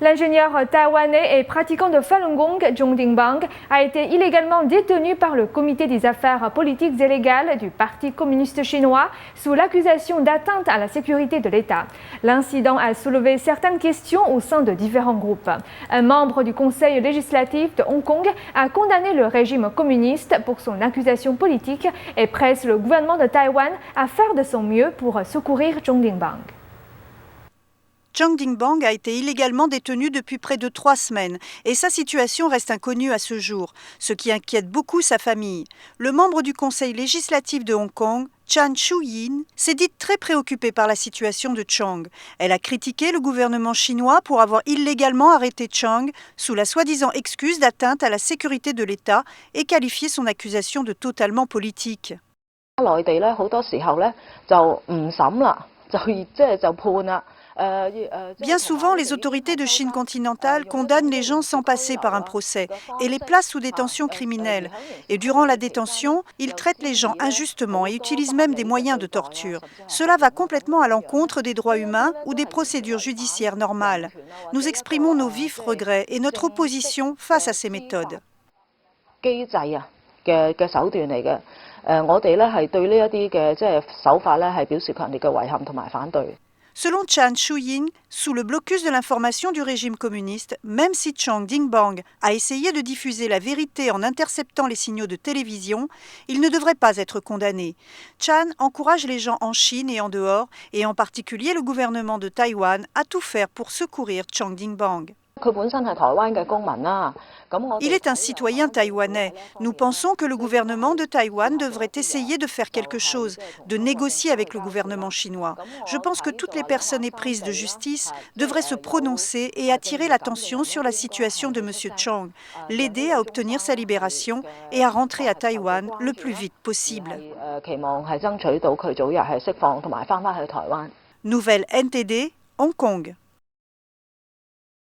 L'ingénieur taïwanais et pratiquant de Falun Gong, Zhong Dingbang, a été illégalement détenu par le comité des affaires politiques et légales du Parti communiste chinois sous l'accusation d'atteinte à la sécurité de l'État. L'incident a soulevé certaines questions au sein de différents groupes. Un membre du Conseil législatif de Hong Kong a condamné le régime communiste pour son accusation politique et presse le gouvernement de Taïwan à faire de son mieux pour secourir Zhong Dingbang. Zhong Dingbang a été illégalement détenu depuis près de 3 semaines et sa situation reste inconnue à ce jour, ce qui inquiète beaucoup sa famille. Le membre du Conseil législatif de Hong Kong, Chan Shu-yin, s'est dite très préoccupée par la situation de Chang. Elle a critiqué le gouvernement chinois pour avoir illégalement arrêté Chang sous la soi-disant excuse d'atteinte à la sécurité de l'État et qualifié son accusation de totalement politique. Bien souvent, les autorités de Chine continentale condamnent les gens sans passer par un procès et les placent sous détention criminelle. Et durant la détention, ils traitent les gens injustement et utilisent même des moyens de torture. Cela va complètement à l'encontre des droits humains ou des procédures judiciaires normales. Nous exprimons nos vifs regrets et notre opposition face à ces méthodes. Selon Chan Shu-yin, sous le blocus de l'information du régime communiste, même si Zhong Dingbang a essayé de diffuser la vérité en interceptant les signaux de télévision, il ne devrait pas être condamné. Chan encourage les gens en Chine et en dehors, et en particulier le gouvernement de Taïwan, à tout faire pour secourir Zhong Dingbang. Il est un citoyen taïwanais. Nous pensons que le gouvernement de Taïwan devrait essayer de faire quelque chose, de négocier avec le gouvernement chinois. Je pense que toutes les personnes éprises de justice devraient se prononcer et attirer l'attention sur la situation de M. Chang, l'aider à obtenir sa libération et à rentrer à Taïwan le plus vite possible. Nouvelle NTD, Hong Kong.